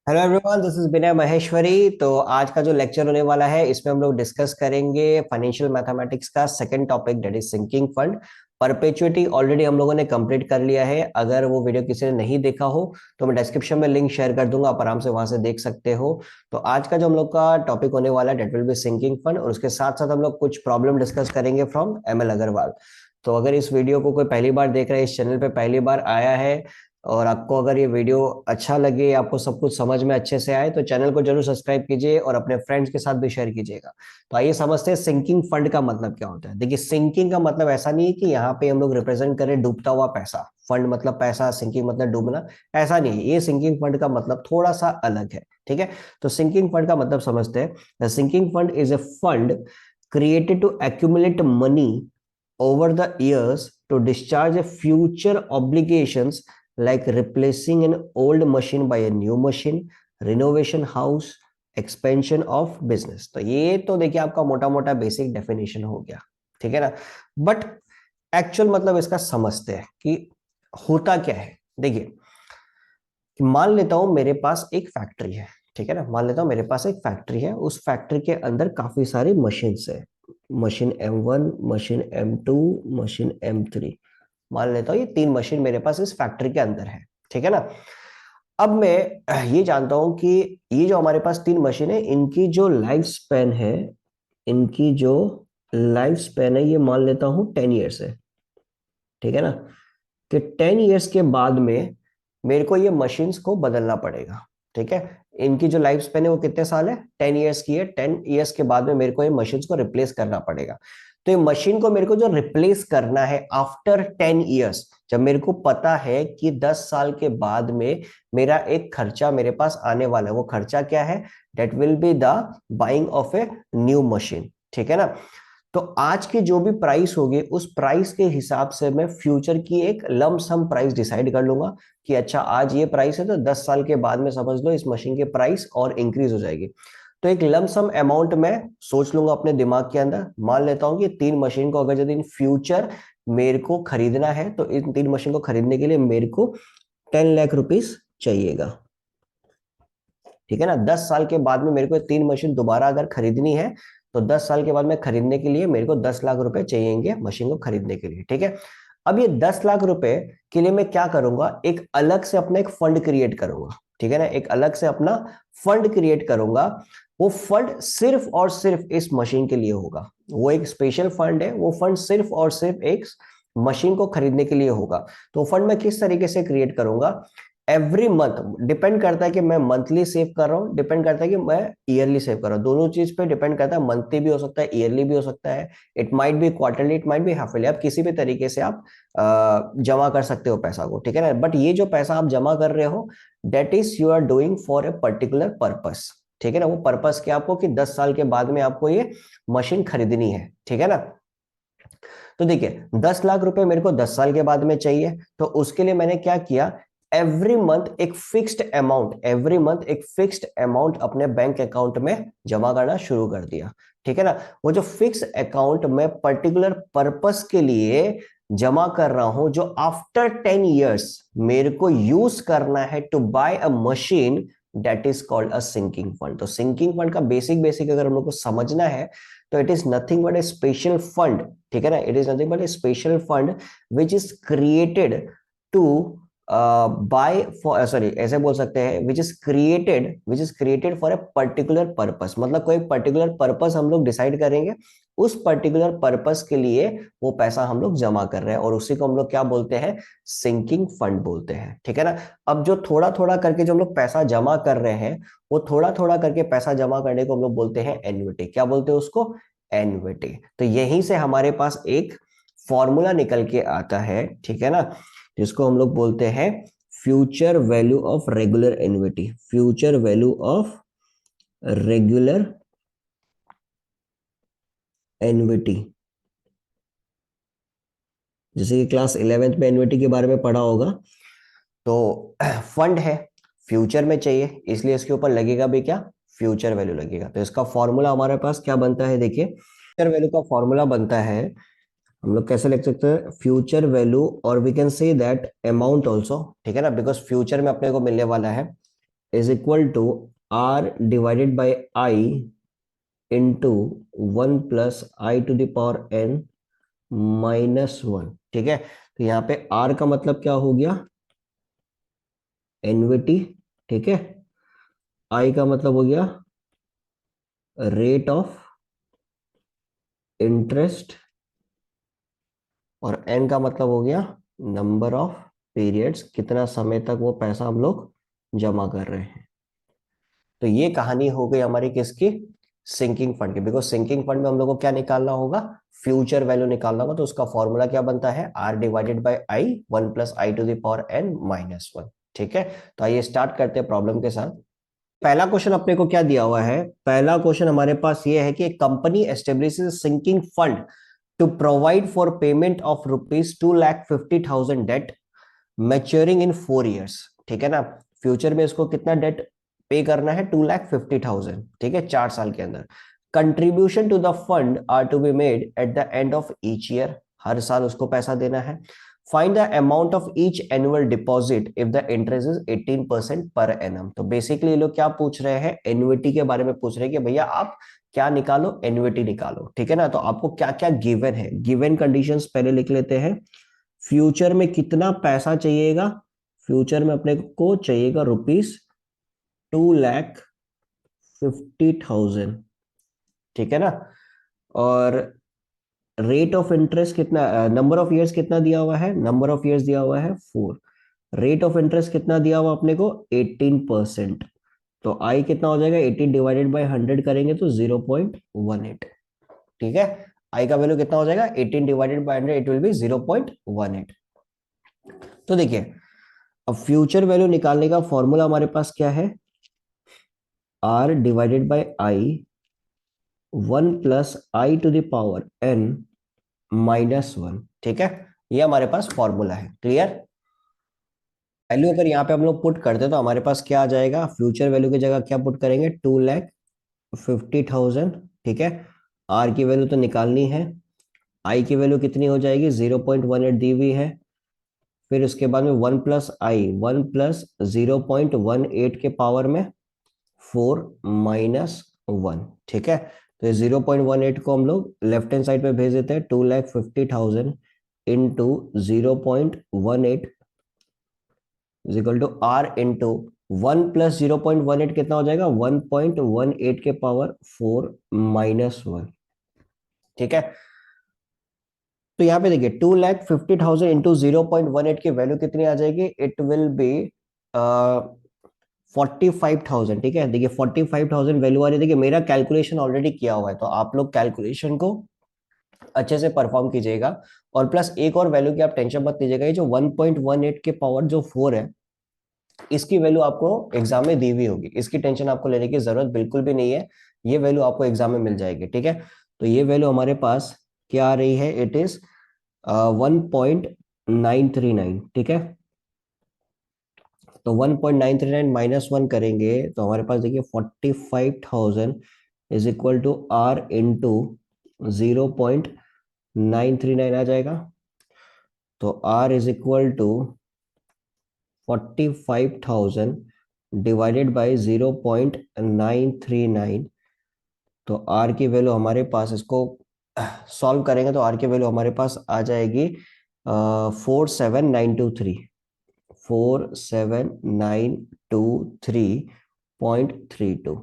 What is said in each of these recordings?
Hello everyone, this is विनय महेश्वरी। तो आज का जो लेक्चर होने वाला है इसमें हम लोग डिस्कस करेंगे फाइनेंशियल मैथमेटिक्स का second topic, that is sinking fund. Perpetuity already हम लोगों ने कंप्लीट कर लिया है। अगर वो वीडियो किसी ने नहीं देखा हो तो मैं डिस्क्रिप्शन में लिंक शेयर कर दूंगा, आप आराम से वहां से देख सकते हो। तो आज का जो हम लोग का टॉपिक होने वाला है that will be sinking fund, और उसके साथ साथ हम लोग कुछ प्रॉब्लम डिस्कस करेंगे फ्रॉम एमएल अग्रवाल। तो अगर इस वीडियो को कोई पहली बार देख रहा है, इस चैनल पे पहली बार आया है, और आपको अगर ये वीडियो अच्छा लगे, आपको सब कुछ समझ में अच्छे से आए, तो चैनल को जरूर सब्सक्राइब कीजिए और अपने फ्रेंड्स के साथ भी शेयर कीजिएगा। तो आइए समझते हैं सिंकिंग फंड का मतलब क्या होता है। देखिए, सिंकिंग का मतलब ऐसा नहीं है कि यहाँ पे हम लोग रिप्रेजेंट करें डूबता हुआ पैसा। फंड मतलब पैसा, सिंकिंग मतलब डूबना, ऐसा नहीं है। ये सिंकिंग फंड का मतलब थोड़ा सा अलग है, ठीक है। तो सिंकिंग फंड का मतलब समझते हैं। Sinking fund is a fund created to accumulate money over the years to discharge a future obligations, like replacing an old machine by a new machine, renovation house, expansion of business। तो ये तो देखिए आपका मोटा मोटा basic definition हो गया, ठीक है ना। बट एक्चुअल मतलब इसका समझते हैं कि होता क्या है। देखिए, मान लेता हूं मेरे पास एक फैक्ट्री है, ठीक है ना। मान लेता हूं मेरे पास एक फैक्ट्री है, उस फैक्ट्री के अंदर काफी सारी मशीन्स है। Machine M1, machine M2, machine M3। मान लेता हूँ ये तीन मशीन मेरे पास इस फैक्ट्री के अंदर है, ठीक है ना। अब मैं ये जानता हूं कि ये जो हमारे पास तीन मशीन है, इनकी जो लाइफ स्पैन है, इनकी जो लाइफ स्पैन है, ये मान लेता हूं 10 ईयर्स है, ठीक है ना। कि 10 ईयर्स के बाद में मेरे को ये मशीन्स को बदलना पड़ेगा, ठीक है। इनकी जो लाइफ स्पेन है वो कितने साल है, 10 ईयर्स की है। 10 ईयर्स के बाद में मेरे को ये मशीन्स को रिप्लेस करना पड़ेगा। तो ये मशीन को मेरे को जो रिप्लेस करना है आफ्टर 10 ईयर्स, जब मेरे को पता है कि 10 साल के बाद में मेरा एक खर्चा मेरे पास आने वाला है, वो खर्चा क्या है, that will be the buying of a new machine, ठीक है ना। तो आज की जो भी प्राइस होगी उस प्राइस के हिसाब से मैं फ्यूचर की एक लम सम प्राइस डिसाइड कर लूंगा कि अच्छा आज ये प्राइस है तो 10 साल के बाद में समझ लो इस मशीन की प्राइस और इंक्रीज हो जाएगी। तो एक लम सम अमाउंट मैं सोच लूंगा अपने दिमाग के अंदर। मान लेता हूं कि तीन मशीन को अगर यदि इन फ्यूचर मेरे को खरीदना है तो इन तीन मशीन को खरीदने के लिए मेरे को 10 लाख रुपीस चाहिएगा, ठीक है ना। 10 साल के बाद में मेरे को तीन मशीन दोबारा अगर खरीदनी है तो 10 साल के बाद में खरीदने के लिए मेरे को 10 लाख रुपए चाहिएंगे मशीन को खरीदने के लिए, ठीक है। अब ये 10 लाख रुपए के लिए मैं क्या करूंगा, एक अलग से अपना एक फंड क्रिएट करूंगा, ठीक है ना। एक अलग से अपना फंड क्रिएट करूंगा। वो फंड सिर्फ और सिर्फ इस मशीन के लिए होगा। वो एक स्पेशल फंड है, वो फंड सिर्फ और सिर्फ एक मशीन को खरीदने के लिए होगा। तो फंड मैं किस तरीके से क्रिएट करूंगा, एवरी मंथ, डिपेंड करता है कि मैं मंथली सेव कर रहा हूँ, डिपेंड करता है कि मैं ईयरली सेव कर रहा हूँ। दोनों चीज पे डिपेंड करता है, मंथली भी हो सकता है, ईयरली भी हो सकता है, it might be quarterly, it might be half yearly. आप किसी भी तरीके से आप जमा कर सकते हो पैसा को, ठीक है ना। बट ये जो पैसा आप जमा कर रहे हो that is you are doing for a particular purpose, ठीक है ना। वो पर्पस क्या आपको कि 10 साल के बाद में आपको ये मशीन खरीदनी है, ठीक है ना। तो देखिए 10 लाख रुपए मेरे को 10 साल के बाद में चाहिए, तो उसके लिए मैंने क्या किया, एवरी मंथ एक फिक्स्ड अमाउंट, एवरी मंथ एक फिक्स्ड अमाउंट अपने बैंक अकाउंट में जमा करना शुरू कर दिया, ठीक है ना। वो जो फिक्स अकाउंट में पर्टिकुलर पर्पस के लिए जमा कर रहा हूं, जो आफ्टर 10 ईयर्स मेरे को यूज करना है to buy a machine, that is called a sinking fund. तो सिंकिंग फंड का बेसिक बेसिक अगर हम लोग को समझना है तो it is nothing but a special fund, ठीक है ना। It is nothing but a special fund which is created to buy for, sorry ऐसे बोल सकते हैं, which is created for a particular purpose. मतलब कोई पर्टिकुलर पर्पस हम लोग डिसाइड करेंगे, उस पर्टिकुलर पर्पस के लिए वो पैसा हम लोग जमा कर रहे हैं, और उसी को हम लोग क्या बोलते हैं, सिंकिंग फंड बोलते हैं, ठीक है ना। अब जो थोड़ा थोड़ा करके जो हम लोग पैसा जमा कर रहे हैं, वो थोड़ा थोड़ा करके पैसा जमा करने को हम लोग बोलते हैं एन्युटी। क्या बोलते हैं उसको, एन्युटी। तो यहीं से हमारे पास एक फॉर्मूला निकल के आता है, ठीक है ना, जिसको हम लोग बोलते हैं future value of regular annuity. Future value of regular annuity, जैसे कि क्लास 11th में एन्युटी के बारे में पढ़ा होगा। तो फंड है, फ्यूचर में चाहिए, इसलिए इसके ऊपर लगेगा भी क्या, फ्यूचर वैल्यू लगेगा। तो इसका फॉर्मूला हमारे पास क्या बनता है, देखिए फ्यूचर वैल्यू का फॉर्मूला बनता है, हम लोग कैसे लिख सकते हैं, फ्यूचर वैल्यू, और we can say that amount also, ठीक है ना, बिकॉज फ्यूचर में अपने को मिलने वाला है is equal to r divided by i into 1 + i⁻n -1। ठीक है, तो यहाँ पे आर का मतलब क्या हो गया, एनविटी। ठीक है, आई का मतलब हो गया रेट ऑफ इंटरेस्ट, और एन का मतलब हो गया नंबर ऑफ पीरियड्स, कितना समय तक वो पैसा हम लोग जमा कर रहे हैं। तो ये कहानी हो गई हमारी किसकी, सिंकिंग फंड की। बिकॉज सिंकिंग फंड में हम लोग को क्या निकालना होगा, फ्यूचर वैल्यू निकालना होगा। तो उसका फॉर्मूला क्या बनता है, are divided by i 1 + i⁻n -1। ठीक है, तो आइए स्टार्ट करते हैं प्रॉब्लम के साथ। पहला क्वेश्चन अपने को क्या दिया हुआ है, पहला क्वेश्चन हमारे पास ये है कि एक company establishes sinking fund to provide for payment of ₹2,50,000 debt maturing in 4 years। ठीक है ना, फ्यूचर में इसको कितना डेट पे करना है, 2,50,000। ठीक है, 4 साल के अंदर। Contribution to the fund are to be made at the end of each year, हर साल उसको पैसा देना है। Find the amount of each annual deposit if the interest is 18% per annum. तो बेसिकली ये लोग क्या पूछ रहे हैं, एन्युइटी के बारे में पूछ रहे हैं कि भैया आप क्या निकालो, एन्युइटी निकालो। ठीक है ना, तो आपको क्या क्या गिवन है, गिवन कंडीशंस पहले लिख लेते हैं। फ्यूचर में कितना पैसा चाहिएगा, फ्यूचर में अपने को चाहिएगा ₹2,50,000। ठीक है ना, और रेट ऑफ इंटरेस्ट कितना, नंबर ऑफ ईयर्स कितना दिया हुआ है, नंबर ऑफ ईयर्स दिया हुआ है 4। रेट ऑफ इंटरेस्ट कितना दिया हुआ अपने को, 18%। तो आई कितना हो जाएगा, 18 डिवाइडेड बाई 100 करेंगे तो 0.18। ठीक है, आई का वैल्यू कितना हो जाएगा, 18 divided by 100, it will B 0.18। तो देखिए, अब फ्यूचर वैल्यू निकालने का फॉर्मूला हमारे पास क्या है, are divided by i 1 + i⁻n-1। ठीक है, ये हमारे पास फॉर्मूला है। क्लियर, वैल्यू अगर यहाँ पे हम लोग पुट करते हैं तो हमारे पास क्या आ जाएगा, फ्यूचर वैल्यू की जगह क्या पुट करेंगे, 2,50,000। ठीक है, आर की वैल्यू तो निकालनी है, आई की वैल्यू कितनी हो जाएगी, 0.18 दी हुई है। फिर उसके बाद में 1 + के पावर में 4 - 1। ठीक है, तो ये 0.18 को हम लोग लेफ्ट हैंड साइड पे भेज देते हैं, 2,50,000 into 0.18 is equal to r into 1 + 0.18 कितना हो जाएगा, 1.18 के पावर 4 - 1। ठीक है, तो यहाँ पे देखिए 2,50,000 इंटू 0.18 की वैल्यू कितनी आ जाएगी, इट विल बी 45,000। ठीक है, देखिए 45,000 वैल्यू आ रही है। देखिए मेरा कैलकुलेशन ऑलरेडी किया हुआ है, तो आप लोग कैलकुलेशन को अच्छे से परफॉर्म कीजिएगा। और प्लस एक और वैल्यू की आप टेंशन मत लीजिएगा, ये जो 1.18 के पावर जो 4 है, इसकी वैल्यू आपको एग्जाम में दी हुई होगी, इसकी टेंशन आपको लेने की जरूरत बिल्कुल भी नहीं है, ये वैल्यू आपको एग्जाम में मिल जाएगी। ठीक है, तो ये वैल्यू हमारे पास क्या आ रही है, इट इज 1.939। ठीक है, तो 1.939 -1 करेंगे तो हमारे पास देखिए 45,000 is equal to r into 0.939 आ जाएगा। तो r is equal to 45,000 divided by 0.939। तो आर की वैल्यू हमारे पास, इसको सॉल्व करेंगे तो आर की वैल्यू हमारे पास आ जाएगी 47,923, 47,923.32।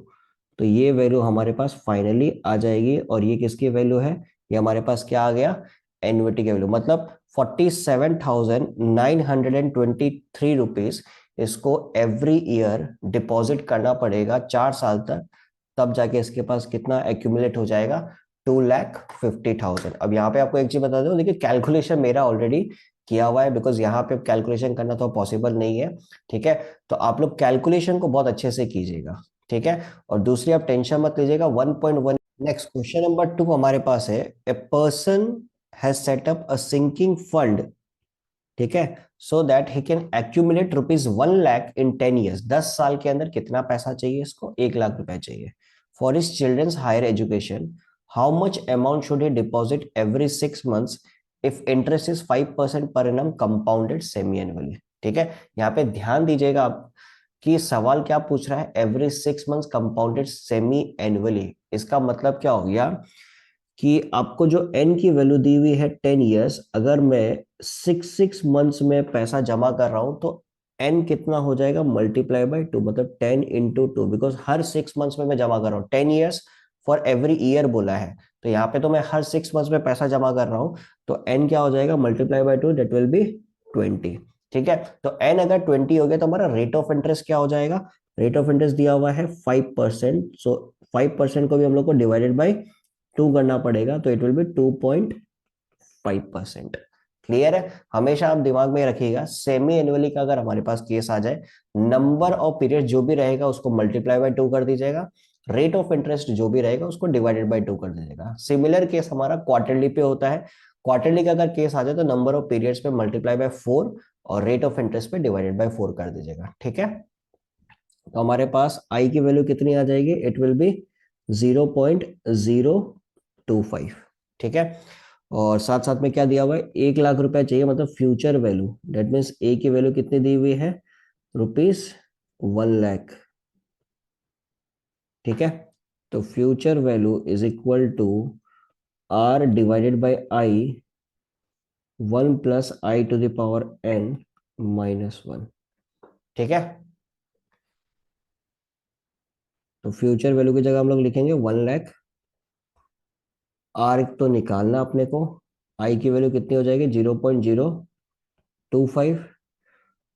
तो ये वैल्यू हमारे पास फाइनली आ जाएगी, और ये किसकी वैल्यू है, ये हमारे पास क्या आ गया, एन्युटी की वैल्यू। मतलब 47,923 रुपीज इसको एवरी ईयर डिपॉजिट करना पड़ेगा 4 साल तक, तब जाके इसके पास कितना एक्यूमुलेट हो जाएगा, 2,50,000। अब यहाँ पे आपको एक चीज बता दो, देखिए कैलकुलेशन मेरा ऑलरेडी किया हुआ है, बिकॉज यहाँ पे कैलकुलेशन करना तो पॉसिबल नहीं है। ठीक है, तो आप लोग कैलकुलेशन को बहुत अच्छे से कीजिएगा। ठीक है, और दूसरी आप टेंशन मत लीजिएगा, 1.1। नेक्स्ट क्वेश्चन नंबर 2 हमारे पास है, a person has set up a sinking fund. ठीक है, so that he can accumulate ₹1,00,000 in 10 years। 10 साल के अंदर कितना पैसा चाहिए इसको, 1,00,000 रुपए चाहिए for his children's higher education. How much amount should he deposit every 6 months if interest is 5% per annum compounded semi annually. ठीक है, यहाँ पे ध्यान दीजिएगा आप कि सवाल क्या पूछ रहा है, every 6 months compounded semi annually. इसका मतलब क्या हो गया कि आपको जो एन की वैल्यू दी हुई है 10 ईयर्स, अगर मैं 6 6 मंथ्स में पैसा जमा कर रहा हूं तो एन कितना हो जाएगा, मल्टीप्लाई बाई 2, मतलब 10 × 2, बिकॉज हर 6 मंथ्स में मैं जमा कर रहा हूँ। 10 ईयर्स फॉर एवरी ईयर बोला है, तो यहाँ पे तो मैं हर 6 मंथ्स में पैसा जमा कर रहा हूँ, तो एन क्या हो जाएगा, multiply by 2, that will B 20। ठीक है, तो एन अगर 20 हो गया तो हमारा रेट ऑफ इंटरेस्ट क्या हो जाएगा, रेट ऑफ इंटरेस्ट दिया हुआ है 5%, सो 5% को भी हम लोग को डिवाइडेड बाई 2 करना पड़ेगा, तो इट विल बी 2.5%। क्लियर है, हमेशा आप दिमाग में रखिएगा, सेमी एनुअली का अगर हमारे पास केस आ जाए, नंबर ऑफ पीरियड जो भी रहेगा उसको मल्टीप्लाई बाय 2 कर दीजिएगा, रेट ऑफ इंटरेस्ट जो भी रहेगा उसको डिवाइडेड बाय 2 कर दीजिएगा। सिमिलर केस हमारा क्वार्टरली पे होता है, क्वार्टरली का अगर केस आ जाए तो नंबर ऑफ पीरियड्स पे मल्टीप्लाई बाय 4 और रेट ऑफ इंटरेस्ट पे डिवाइडेड बाय 4 कर दीजिएगा। ठीक है, तो हमारे पास आई की वैल्यू कितनी आ जाएगी, इट विल बी 0.025। ठीक है, और साथ साथ में क्या दिया हुआ है, 1 लाख रुपया चाहिए, मतलब फ्यूचर वैल्यू, डेट मीन्स ए की वैल्यू कितनी दी हुई है, ₹1 लाख। ठीक है, तो future value is equal to r divided by i, 1 + i⁻n-1। ठीक है, तो फ्यूचर वैल्यू की जगह हम लोग लिखेंगे 1 लाख। आर तो निकालना अपने को, आई की वैल्यू कितनी हो जाएगी, 0.025,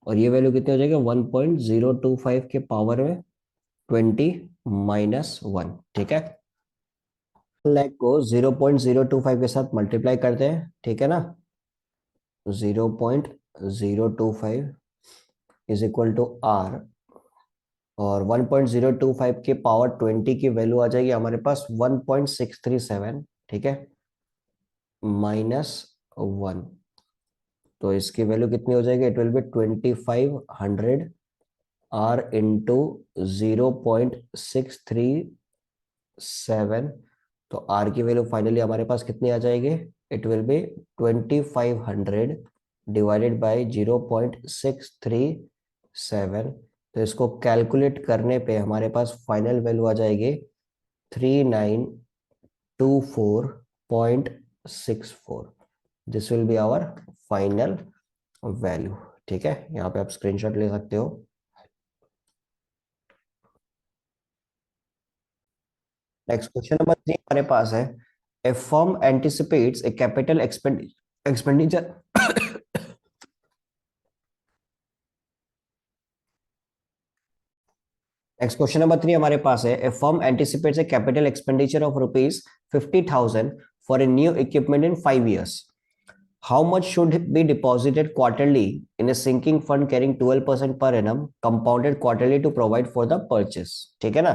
और ये वैल्यू कितनी हो जाएगी, 1.025 के पावर में 20-1। ठीक है, 1 लाख को 0.025 के साथ मल्टीप्लाई करते हैं, ठीक है ना, 0.025 इज इक्वल टू आर, और 1.025 के पावर 20 की वैल्यू आ जाएगी हमारे पास 1.637। ठीक है, -1, तो इसकी वैल्यू कितनी हो जाएगी, it will be 2500 r into 0.637। तो आर की वैल्यू फाइनली हमारे पास कितनी आ जाएगी, it will be 2500 divided by 0.637। तो इसको कैलकुलेट करने पे हमारे पास फाइनल वैल्यू आ जाएगी 3924.64। This will be our final value. ठीक है, यहाँ पे आप स्क्रीनशॉट ले सकते हो। नेक्स्ट क्वेश्चन नंबर 3 हमारे पास है, a firm anticipates a capital expenditure next question number 3 हमारे पास है, a firm anticipates a capital expenditure of ₹50,000 for a new equipment in 5 years। How much should be deposited quarterly in a sinking fund carrying 12% per annum compounded quarterly to provide for the purchase. ठीक है ना,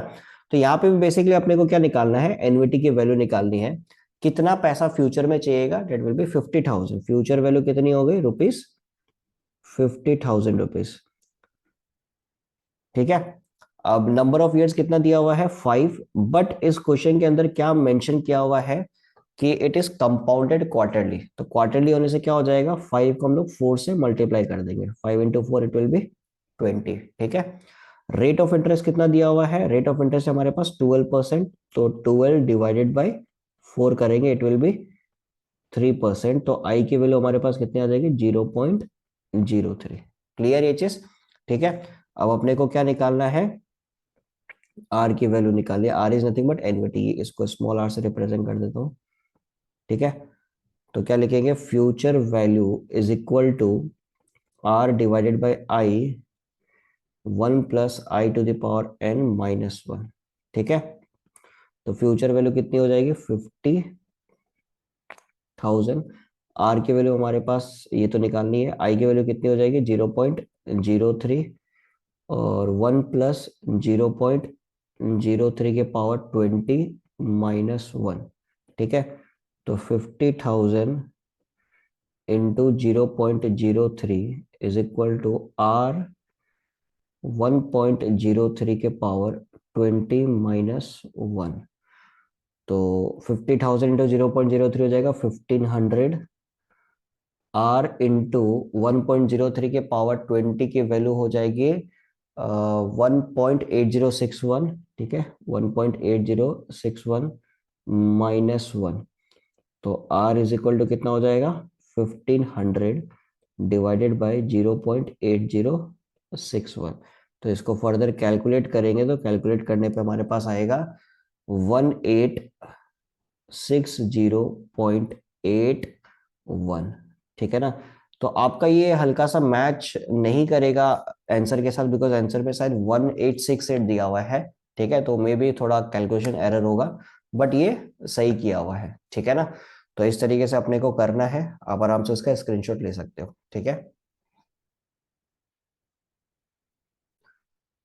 तो यहाँ पे भी basically अपने को क्या निकालना है, एन्युटी की वैल्यू निकालनी है, कितना पैसा फ्यूचर में चाहिएगा, that will be 50,000। Future value कितनी हो गई, ₹50,000। ठीक है, अब नंबर ऑफ ईयर्स कितना दिया हुआ है, 5, बट इस क्वेश्चन के अंदर क्या मेंशन किया हुआ है कि इट इज कंपाउंडेड क्वार्टरली, तो क्वार्टरली होने से क्या हो जाएगा, 5 को हम लोग 4 से मल्टीप्लाई कर देंगे, 5 × 4 इट विल बी 20। ठीक है, रेट ऑफ इंटरेस्ट कितना दिया हुआ है, रेट ऑफ इंटरेस्ट हमारे पास 12%, तो 12 डिवाइडेड बाई 4 करेंगे, इट विल बी 3%, तो आई की वैल्यू हमारे पास कितनी आ जाएगी, 0.03। क्लियर ये चीज। ठीक है, अब अपने को क्या निकालना है, आर की वैल्यू निकालिए, r is nothing but annuity, इसको स्मॉल आर से रिप्रेजेंट कर देता हूँ। ठीक है, तो क्या लिखेंगे, future value is equal to r divided by i, 1 + i⁻n-1। ठीक है, तो फ्यूचर वैल्यू कितनी हो जाएगी, 50,000। आर की वैल्यू हमारे पास ये तो निकालनी है, आई की वैल्यू कितनी हो जाएगी, 0.03, और 1 + 0.03 के पावर 20-1। ठीक है, तो 50,000 into 0.03 is equal to r 1.03 के पावर 20-1। तो 50,000 इंटू 0.03 हो जाएगा 1500, आर इंटू 1.03 के पावर 20 की वैल्यू हो जाएगी 1.8061, ठीक है, 1.8061 -1, तो R इज इक्वल टू कितना हो जाएगा, 1500 डिवाइडेड बाई 0.8061। तो इसको फर्दर कैलकुलेट करेंगे तो कैलकुलेट करने पे हमारे पास आएगा 1860.81, ठीक है ना। तो आपका ये हल्का सा मैच नहीं करेगा आंसर के साथ, बिकॉज आंसर पे शायद 1868 दिया हुआ है, ठीक है, तो मे भी थोड़ा कैलकुलेशन एरर होगा, बट ये सही किया हुआ है, ठीक है ना। तो इस तरीके से अपने को करना है, आप आराम से उसका स्क्रीनशॉट ले सकते हो, ठीक है।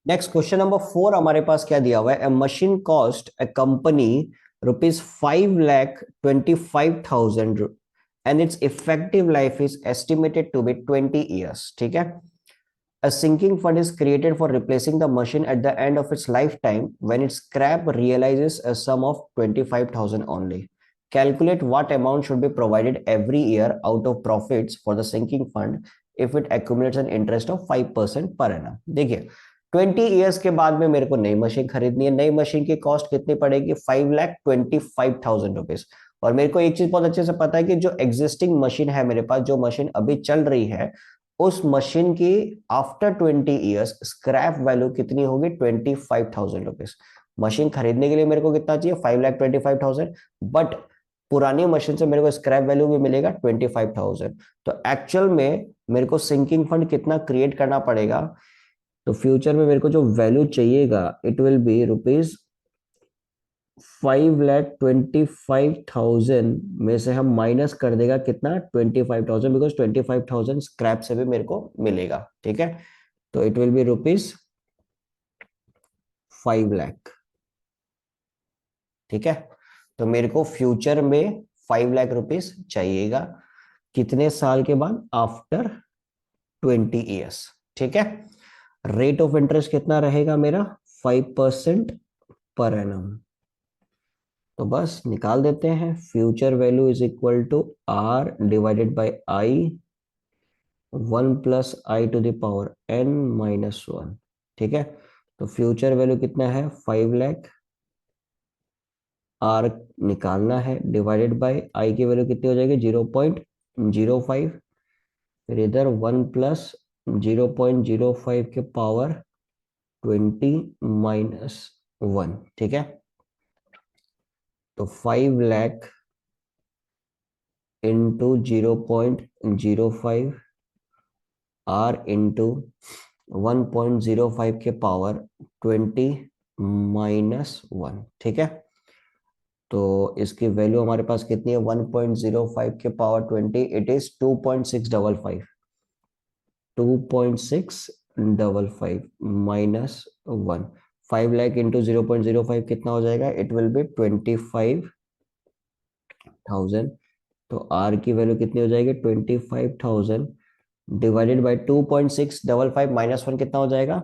नेक्स्ट क्वेश्चन नंबर 4 हमारे पास क्या दिया हुआ है, a machine cost a company ₹5,25,000 and it's effective life is estimated to be 20 years, ठीक है। A sinking fund is created for replacing the machine at the end of its lifetime when its scrap realizes a sum of 25,000 only. Calculate what amount should be provided every year out of profits for the sinking fund if it accumulates an interest of 5% per annum. देखिए 20 years के बाद में मेरे को नई machine खरीदनी है, नई मशीन की कॉस्ट कितनी पड़ेगी, 5,25,000 रुपीज। और मेरे को एक चीज बहुत अच्छे से पता है कि जो एग्जिस्टिंग मशीन है मेरे पास, जो मशीन अभी चल रही है, उस मशीन की आफ्टर 20 ईयर्स स्क्रैप वैल्यू कितनी होगी, 25,000 रुपीज। मशीन खरीदने के लिए मेरे को कितना चाहिए, 5,25,000, बट पुरानी मशीन से मेरे को स्क्रैप वैल्यू भी मिलेगा 25,000। तो एक्चुअल में मेरे को सिंकिंग फंड कितना क्रिएट करना पड़ेगा, तो फ्यूचर में मेरे को जो वैल्यू चाहिएगा इट विल बी ₹5,25,000 में से हम माइनस कर देगा कितना, 25,000, बिकॉज 25,000 स्क्रैप से भी मेरे को मिलेगा, ठीक है। तो इट विल बी ₹5,00,000, ठीक है। तो मेरे को फ्यूचर में ₹5,00,000 चाहिएगा, कितने साल के बाद, आफ्टर 20 ईयर्स, ठीक है। रेट ऑफ इंटरेस्ट कितना रहेगा मेरा, 5% पर एनम। तो बस निकाल देते हैं, future value is equal to R divided by I, 1 + I⁻n-1, ठीक है। तो फ्यूचर वैल्यू कितना है, 5,00,000, R निकालना है, डिवाइडेड बाई I की वैल्यू कितनी हो जाएगी, 0.05, फिर इधर 1 + 0.05 के पावर 20 - 1, ठीक है। तो 5,00,000 इंटू 0.05 R इंटू 1.05 के पावर 20 - 1, ठीक है। तो इसकी वैल्यू हमारे पास कितनी है, 1.05 के पावर 20, इट इज 2.655, 2.655 -1, 5,00,000 इंटू 0.05 कितना हो जाएगा, इट विल बी 25,000। तो R की वैल्यू कितनी हो जाएगी, 25,000 डिवाइडेड बाई 2.655 -1 कितना हो जाएगा,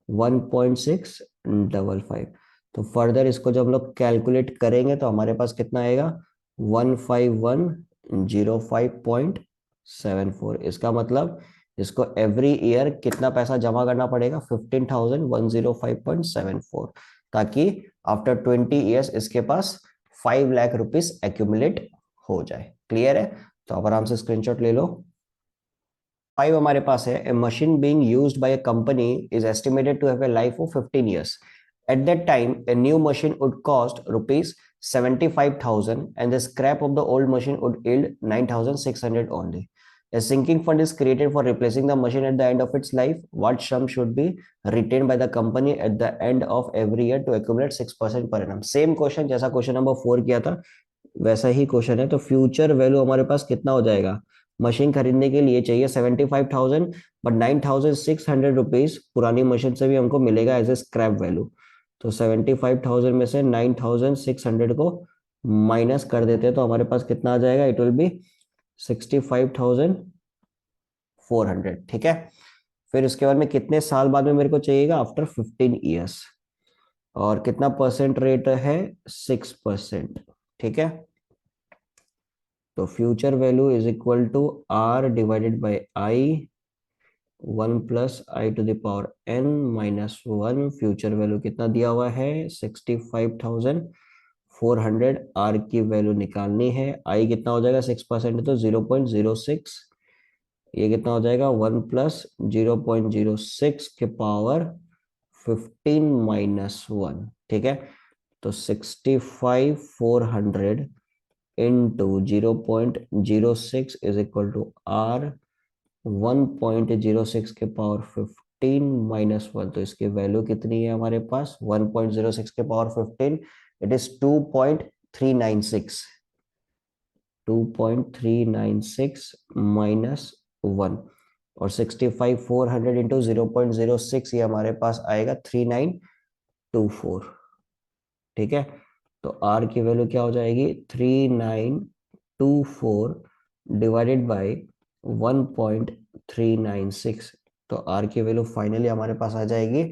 1.655। तो फर्दर इसको जब हम लोग कैलकुलेट करेंगे तो हमारे पास कितना आएगा, 15105.74। इसका मतलब इसको एवरी ईयर कितना पैसा जमा करना पड़ेगा, 15,105.74, ताकि आफ्टर 20 ईयर्स इसके पास 5,00,000 रुपीज एक्यूमुलेट हो जाए। क्लियर है, तो आप आराम से स्क्रीनशॉट ले लो। 5 हमारे पास है, a machine being used by a company is estimated to have a life of 15 years. At that time, a new machine would cost ₹75,000 and the scrap of the old machine would yield 9,600 only. A sinking fund is created for replacing the machine at the end of its life. What sum should be retained by the company at the end of every year to accumulate 6% per annum? Same question जैसा question number 4 किया था वैसा ही question है। तो future value हमारे पास कितना हो जाएगा, मशीन खरीदने के लिए चाहिए 75,000, बट 9,600 रुपीज पुरानी मशीन से भी हमको मिलेगा एज ए स्क्रैप वैल्यू। तो 75,000 में से 9,600 को माइनस कर देते हैं तो हमारे पास कितना आ जाएगा, इट विल बी 65,400, ठीक है। फिर उसके बाद में कितने साल बाद में मेरे को चाहिएगा, आफ्टर 15 ईयर्स, और कितना परसेंट रेट है, 6%, ठीक है। तो future value is equal to R divided by I, 1 plus i to the power n minus 1। Future value कितना दिया हुआ है 65,400। आर की वैल्यू निकालनी है। आई कितना हो जाएगा 6% है तो 0.06। ये कितना हो जाएगा 1 प्लस 0.06 के पावर 15 माइनस 1। ठीक है, तो 65,400 into 0.06 is equal to r 1.06 के पावर 15 माइनस 1। तो इसकी वैल्यू कितनी है हमारे पास 1.06 के पावर 15, इट इज 2.396। 2.396 माइनस 1 और 65,400 इंटू 0.06 ये हमारे पास आएगा 3924। ठीक है, तो आर की वैल्यू क्या हो जाएगी 3924 डिवाइडेड बाई 1.396। तो आर की वैल्यू फाइनली हमारे पास आ जाएगी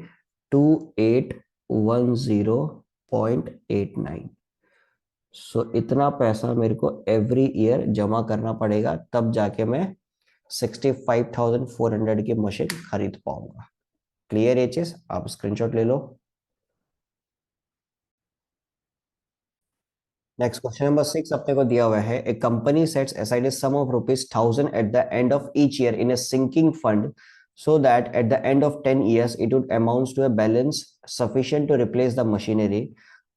2810.89। सो इतना पैसा मेरे को एवरी ईयर जमा करना पड़ेगा, तब जाके मैं 65,400 की मशीन खरीद पाऊंगा। क्लियर ये चीज? आप स्क्रीनशॉट ले लो। नेक्स्ट क्वेश्चन नंबर 6 अपने को दिया हुआ है, a company sets aside sum of ₹1000 at the end of each year in a sinking fund so that at the end of 10 years it would amounts to a balance sufficient to replace the machinery,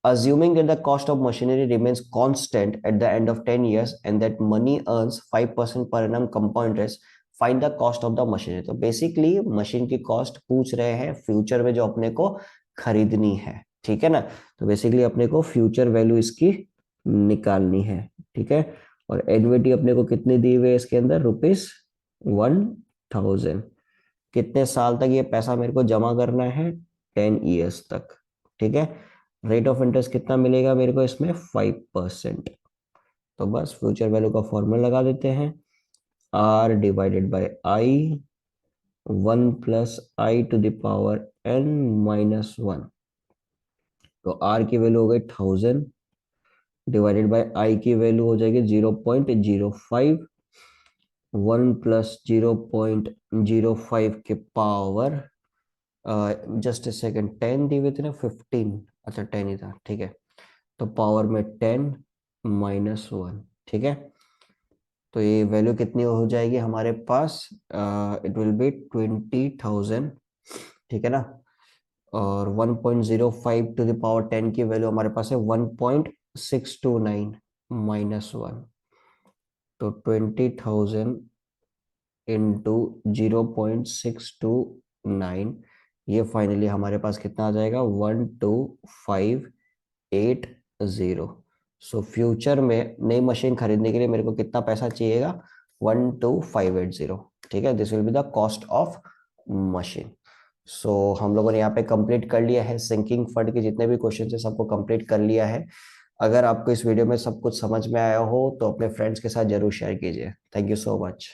assuming that the cost of machinery remains constant at the end of 10 years and that money earns 5% per annum compound interest, find the cost of the machinery। तो basically machine की cost पूछ रहे हैं future में जो अपने को खरीदनी है। ठीक है ना, तो बेसिकली अपने को फ्यूचर वैल्यू इसकी निकालनी है। ठीक है, और एन्युटी अपने को कितनी दी हुई है इसके अंदर ₹1000। कितने साल तक ये पैसा मेरे को जमा करना है 10 ईयर्स तक। ठीक है, रेट ऑफ इंटरेस्ट कितना मिलेगा मेरे को इसमें 5%। तो बस फ्यूचर वैल्यू का फॉर्मूला लगा देते हैं, r divided by i 1 plus i to the power n minus 1। तो आर की वैल्यू हो गई 1000 डिवाइडेड बाय आई की वैल्यू हो जाएगी 0.05। 1 प्लस 0.05 के पावर जस्ट ए सेकेंड 10 दी हुई थी ना 15, अच्छा 10 ही था। ठीक है, तो पावर में 10 माइनस 1। ठीक है, तो ये वैल्यू कितनी हो जाएगी हमारे पास इट विल बी 20,000। ठीक है ना, और 1.05 टू द पावर 10 की वैल्यू हमारे पास है 1.629 माइनस 1। तो 20,000 इंटू 0.629, ये फाइनली हमारे पास कितना आ जाएगा 12,580। सो फ्यूचर में नई मशीन खरीदने के लिए मेरे को कितना पैसा चाहिएगा 12,580। ठीक है, this will be the cost of machine. So हम लोगों ने यहाँ पे कंप्लीट कर लिया है सिंकिंग फंड के जितने भी क्वेश्चन है सबको कंप्लीट कर लिया है। अगर आपको इस वीडियो में सब कुछ समझ में आया हो तो अपने फ्रेंड्स के साथ जरूर शेयर कीजिए। Thank you so much.